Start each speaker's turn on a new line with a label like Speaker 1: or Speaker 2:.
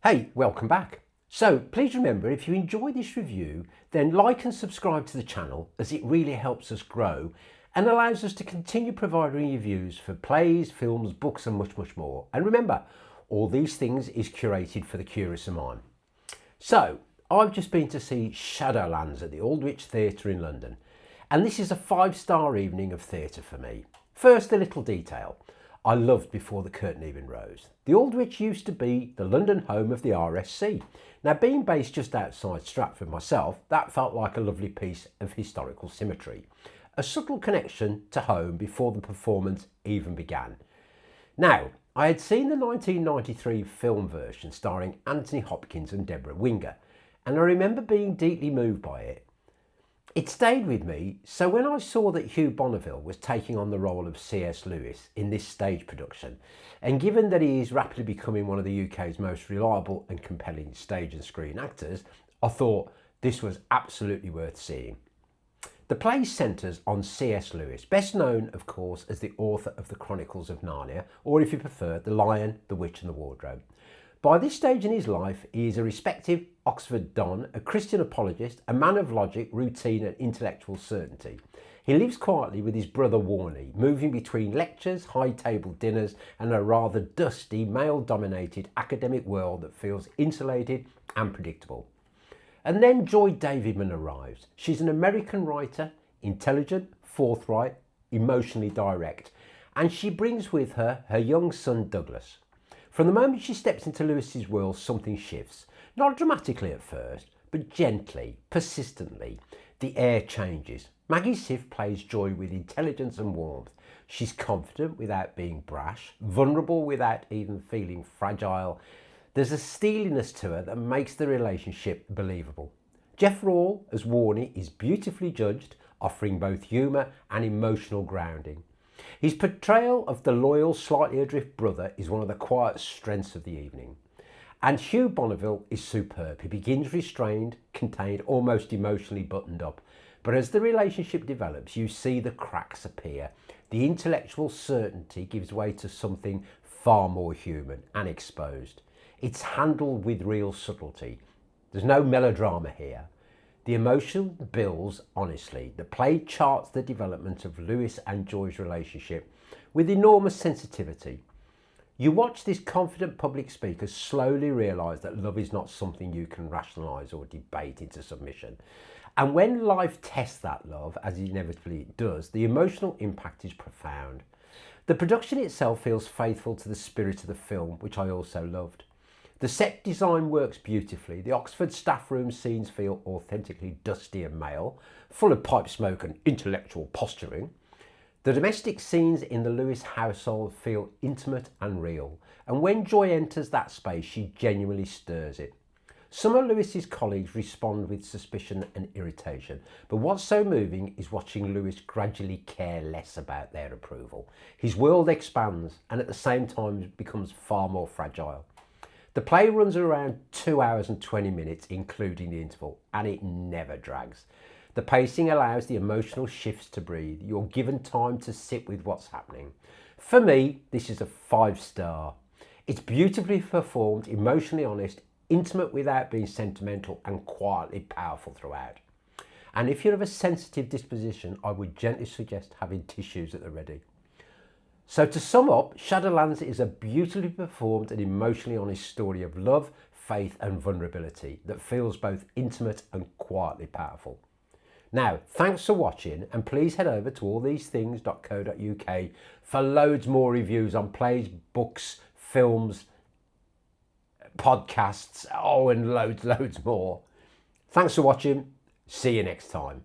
Speaker 1: Hey, welcome back. So please remember, if you enjoy this review, then like and subscribe to the channel, as it really helps us grow and allows us to continue providing reviews for plays, films, books and much more. And remember, all these things is curated for the curious of mind. So I've just been to see Shadowlands at the Aldwych Theatre in London, and this is a 5-star evening of theatre for me. First, a little detail I loved before the curtain even rose. The Aldwych used to be the London home of the RSC. Now, being based just outside Stratford myself, that felt like a lovely piece of historical symmetry. A subtle connection to home before the performance even began. Now, I had seen the 1993 film version starring Anthony Hopkins and Deborah Winger, and I remember being deeply moved by it. It stayed with me, so when I saw that Hugh Bonneville was taking on the role of C.S. Lewis in this stage production, and given that he is rapidly becoming one of the UK's most reliable and compelling stage and screen actors, I thought this was absolutely worth seeing. The play centres on C.S. Lewis, best known, of course, as the author of the Chronicles of Narnia, or if you prefer, The Lion, the Witch and the Wardrobe. By this stage in his life, he is a respected Oxford Don, a Christian apologist, a man of logic, routine and intellectual certainty. He lives quietly with his brother Warnie, moving between lectures, high-table dinners and a rather dusty, male-dominated academic world that feels insulated and predictable. And then Joy Davidman arrives. She's an American writer, intelligent, forthright, emotionally direct, and she brings with her her young son Douglas. From the moment she steps into Lewis's world, something shifts. Not dramatically at first, but gently, persistently. The air changes. Maggie Siff plays Joy with intelligence and warmth. She's confident without being brash, vulnerable without even feeling fragile. There's a steeliness to her that makes the relationship believable. Jeff Rawle as Warnie is beautifully judged, offering both humour and emotional grounding. His portrayal of the loyal, slightly adrift brother is one of the quiet strengths of the evening. And Hugh Bonneville is superb. He begins restrained, contained, almost emotionally buttoned up. But as the relationship develops, you see the cracks appear. The intellectual certainty gives way to something far more human and exposed. It's handled with real subtlety. There's no melodrama here. The emotion builds honestly. The play charts the development of Lewis and Joy's relationship with enormous sensitivity. You watch this confident public speaker slowly realise that love is not something you can rationalise or debate into submission. And when life tests that love, as inevitably it does, the emotional impact is profound. The production itself feels faithful to the spirit of the film, which I also loved. The set design works beautifully. The Oxford staff room scenes feel authentically dusty and male, full of pipe smoke and intellectual posturing. The domestic scenes in the Lewis household feel intimate and real, and when Joy enters that space, she genuinely stirs it. Some of Lewis's colleagues respond with suspicion and irritation, but what's so moving is watching Lewis gradually care less about their approval. His world expands and at the same time becomes far more fragile. The play runs around 2 hours and 20 minutes, including the interval, and it never drags. The pacing allows the emotional shifts to breathe. You're given time to sit with what's happening. For me, this is a 5-star. It's beautifully performed, emotionally honest, intimate without being sentimental, and quietly powerful throughout. And if you're of a sensitive disposition, I would gently suggest having tissues at the ready. So to sum up, Shadowlands is a beautifully performed and emotionally honest story of love, faith and vulnerability that feels both intimate and quietly powerful. Now, thanks for watching, and please head over to These-Things-TIHD for loads more reviews on plays, books, films, podcasts, and loads more. Thanks for watching. See you next time.